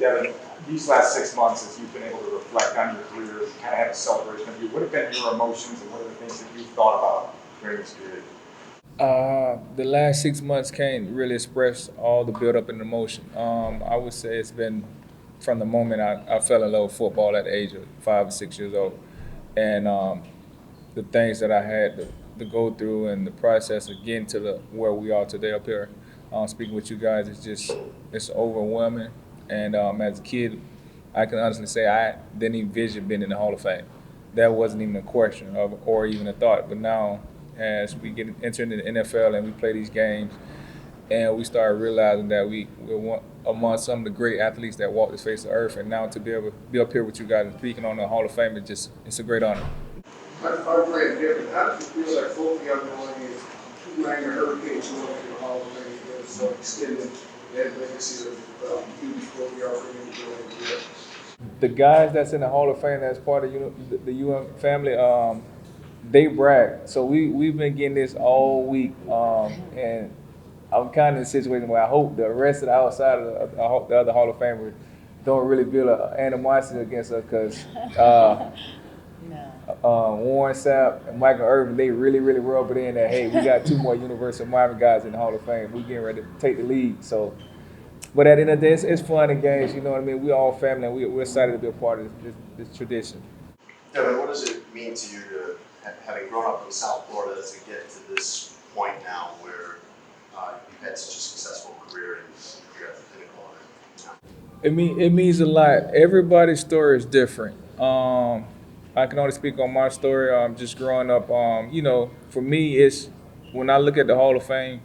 Devin, these last 6 months, as you've been able to reflect on your career, kind of have a celebration of you, what have been your emotions and what are the things that you've thought about during this period? The last 6 months can't really express all the build up and emotion. I would say it's been from the moment I fell in love with football at the age of 5 or 6 years old. And the things that I had to go through and the process of getting to where we are today up here. Speaking with you guys, it's overwhelming. And as a kid, I can honestly say I didn't even envision being in the Hall of Fame. That wasn't even a question or even a thought. But now, as we get enter into the NFL and we play these games, and we started realizing that we're among some of the great athletes that walk this face of earth. And now to be able to be up here with you guys and speaking on the Hall of Fame, it's a great honor. I'm playing different. How does it feel like both of y'all going in two minor hurricanes going into the Hall of Fame together, so extending that legacy of you before we all bring it together? The guys that's in the Hall of Fame that's part of the family, they brag. So we've been getting this all week, and I'm kind of in a situation where I hope the rest of the outside of the other Hall of Famers don't really build an animosity against us because Warren Sapp and Michael Irvin, they really rub it in that, hey, we got two more University of Miami guys in the Hall of Fame. We getting ready to take the lead. So, but at the end of the day, it's fun and games. You know what I mean? We all family, and we're excited to be a part of this tradition. Devin, what does it mean to you to, having grown up in South Florida, to get to this point now where you've had such a successful career and you're at the pinnacle of it? It means a lot. Everybody's story is different. I can only speak on my story. Just growing up, for me, it's when I look at the Hall of Fame,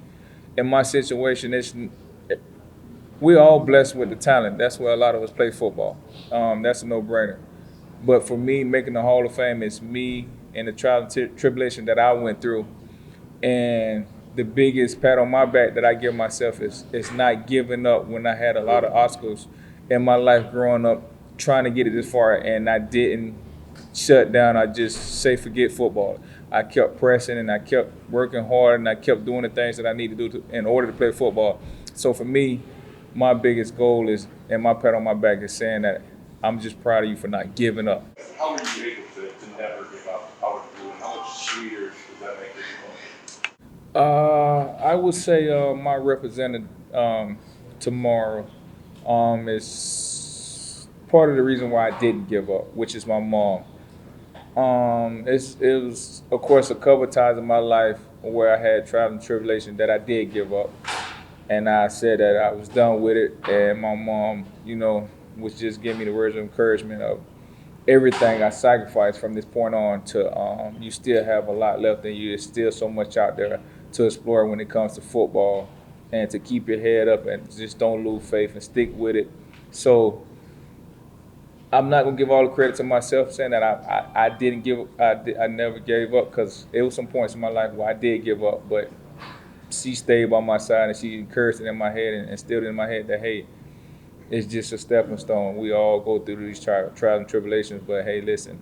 in my situation, we're all blessed with the talent. That's where a lot of us play football. That's a no-brainer. But for me, making the Hall of Fame is me and the trial and tribulation that I went through. And the biggest pat on my back that I give myself is not giving up when I had a lot of obstacles in my life growing up, trying to get it this far, and I didn't shut down. I just say forget football. I kept pressing and I kept working hard and I kept doing the things that I need to do in order to play football. So for me, my biggest goal is, and my pat on my back is saying that I'm just proud of you for not giving up. How were you able to never give up? How would you, and how much sweeter does that make it? I would say my representative tomorrow is part of the reason why I didn't give up, which is my mom. It was, of course, a couple of times in my life where I had trial and tribulation that I did give up. And I said that I was done with it. And my mom, was just giving me the words of encouragement of everything I sacrificed from this point on to you still have a lot left in you. There's still so much out there to explore when it comes to football, and to keep your head up and just don't lose faith and stick with it. So I'm not gonna give all the credit to myself saying that I didn't give I never gave up, because there was some points in my life where I did give up, but she stayed by my side and she encouraged it in my head and instilled it in my head that, hey, it's just a stepping stone. We all go through these trials and tribulations, but hey, listen,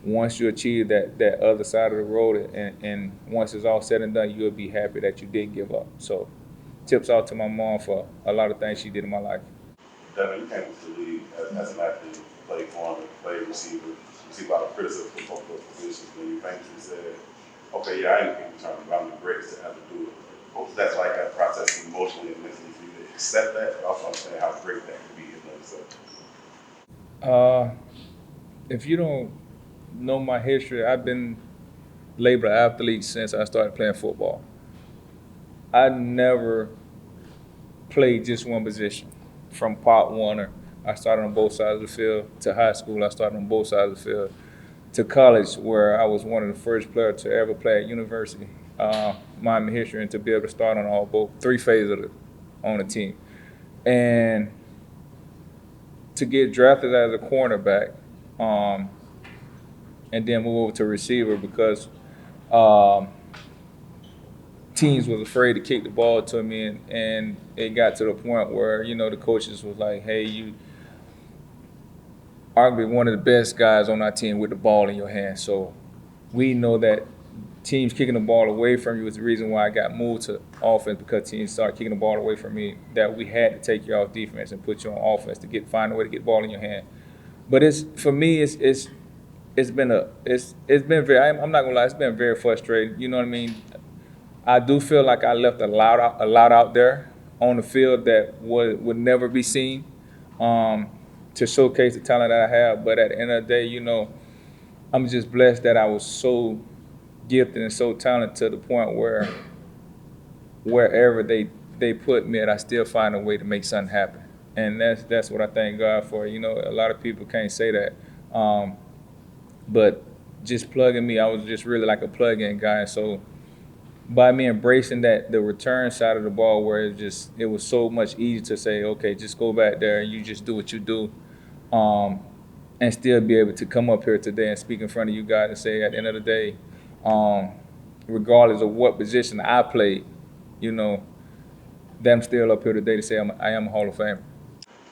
once you achieve that other side of the road and once it's all said and done, you'll be happy that you didn't give up. So tips out to my mom for a lot of things she did in my life. Devin, you came into the league as an athlete, played corner, played receiver, received a lot of criticism from both those positions. When you famously said, okay, yeah, I ain't going to return, but I'm the greatest to ever do it. What was that like, that process emotionally and mentally for you to accept that, but also understand how great that could be in and of itself? If you don't know my history, I've been labeled an athlete since I started playing football. I never played just one position. From Pop Warner, I started on both sides of the field, to high school, I started on both sides of the field, to college, where I was one of the first players to ever play at university, Miami history, and to be able to start on both three phases on the team. And to get drafted as a cornerback, and then move over to receiver because teams was afraid to kick the ball to me, and it got to the point where the coaches was like, hey, you arguably one of the best guys on our team with the ball in your hand, so we know that teams kicking the ball away from you was the reason why I got moved to offense, because teams started kicking the ball away from me, that we had to take you off defense and put you on offense to find a way to get the ball in your hand. But for me it's been very, I'm not gonna lie, it's been very frustrating. You know what I mean? I do feel like I left a lot out there on the field that would never be seen, to showcase the talent that I have. But at the end of the day, I'm just blessed that I was so gifted and so talented to the point where wherever they put me at, I still find a way to make something happen. And that's what I thank God for. A lot of people can't say that. But just plugging me, I was just really like a plug-in guy. And so by me embracing that, the return side of the ball, where it was so much easier to say, okay, just go back there and you just do what you do, and still be able to come up here today and speak in front of you guys and say, at the end of the day, regardless of what position I played, that I'm still up here today to say I am a Hall of Famer.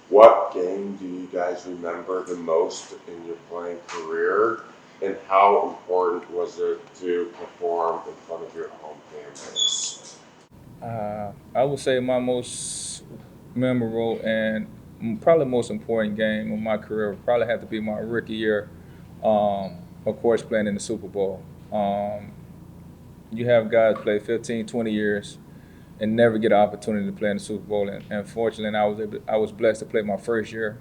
What game do you guys remember the most in your playing career, and how important was it to perform in front of your home fan base? I would say my most memorable and probably most important game of my career would probably have to be my rookie year, of course, playing in the Super Bowl. You have guys play 15, 20 years and never get an opportunity to play in the Super Bowl. And fortunately, I was blessed to play my first year,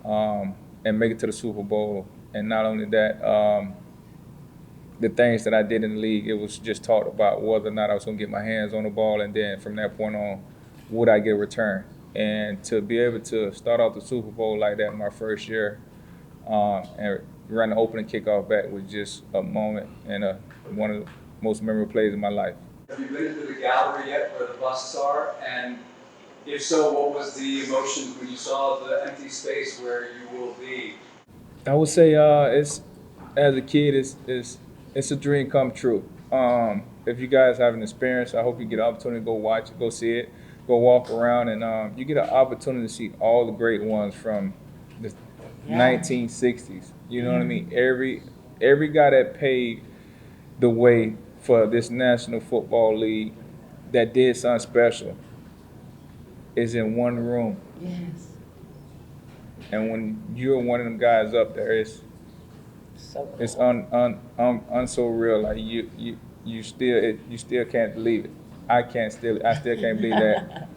and make it to the Super Bowl. And not only that, the things that I did in the league, it was just talked about whether or not I was going to get my hands on the ball, and then from that point on, would I get a return? And to be able to start off the Super Bowl like that in my first year, and run the opening kickoff back was just a moment and one of the most memorable plays in my life. Have you been to the gallery yet where the busts are? And if so, what was the emotions when you saw the empty space where you will be? I would say as a kid, it's a dream come true. If you guys have an experience, I hope you get an opportunity to go watch it, go see it, go walk around, and you get an opportunity to see all the great ones from the 1960s. You know what I mean? Every guy that paved the way for this National Football League that did something special is in one room. Yes. And when you're one of them guys up there, it's so real. Like you still can't believe it. I still can't believe that.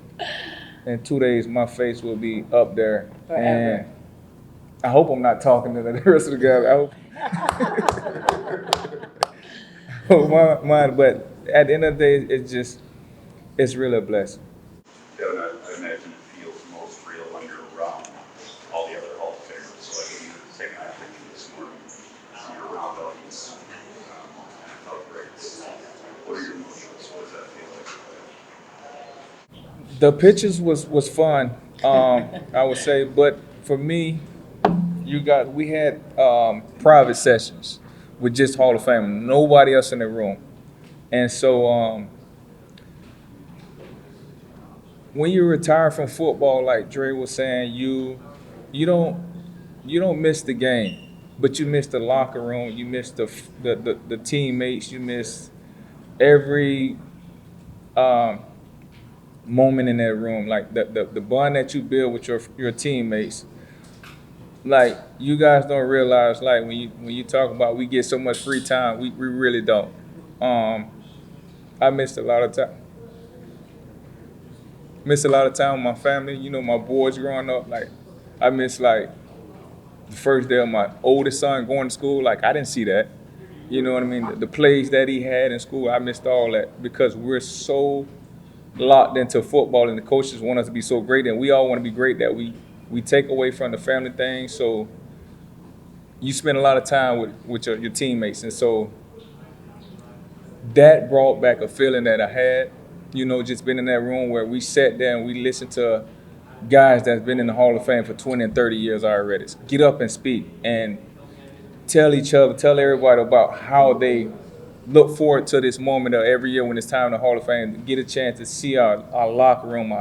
In 2 days, my face will be up there. Forever. And I hope I'm not talking to the rest of the guys. I hope. Mine, but at the end of the day, it's really a blessing. Devin, I imagine it feels most real when you're around all the other Hall of Famers. So like when you were taking that picture this morning, you're around all these NFL greats. What are your emotions? What does that feel like? The pictures was fun, I would say, but for me, we had private sessions with just Hall of Fame, nobody else in the room, and so when you retire from football, like Dre was saying, you don't miss the game, but you miss the locker room, you miss the teammates, you miss every moment in that room, like the bond that you build with your teammates. Like, you guys don't realize, like, when you talk about we get so much free time, we really don't. I missed a lot of time. With my family, my boys growing up. Like, I missed, like, the first day of my oldest son going to school. Like, I didn't see that. You know what I mean? The plays that he had in school, I missed all that because we're so locked into football, and the coaches want us to be so great, and we all want to be great that we take away from the family thing. So you spend a lot of time with your teammates. And so that brought back a feeling that I had, just being in that room where we sat there and we listened to guys that's been in the Hall of Fame for 20 and 30 years already get up and speak and tell everybody about how they look forward to this moment of every year when it's time in the Hall of Fame, get a chance to see our locker room,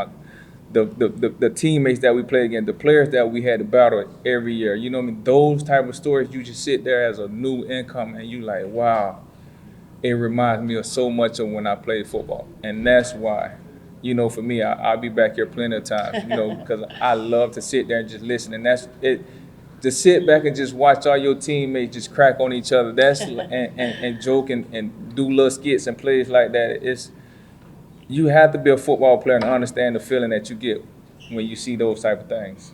the teammates that we play against, the players that we had to battle every year. You know what I mean? Those type of stories, you just sit there as a new income and you like, wow, it reminds me of so much of when I played football. And that's why, you know, for me, I'll be back here plenty of times, you know, because I love to sit there and just listen. And that's it. To sit back and just watch all your teammates just crack on each other, that's and joke and do little skits and plays like that. You have to be a football player and understand the feeling that you get when you see those type of things.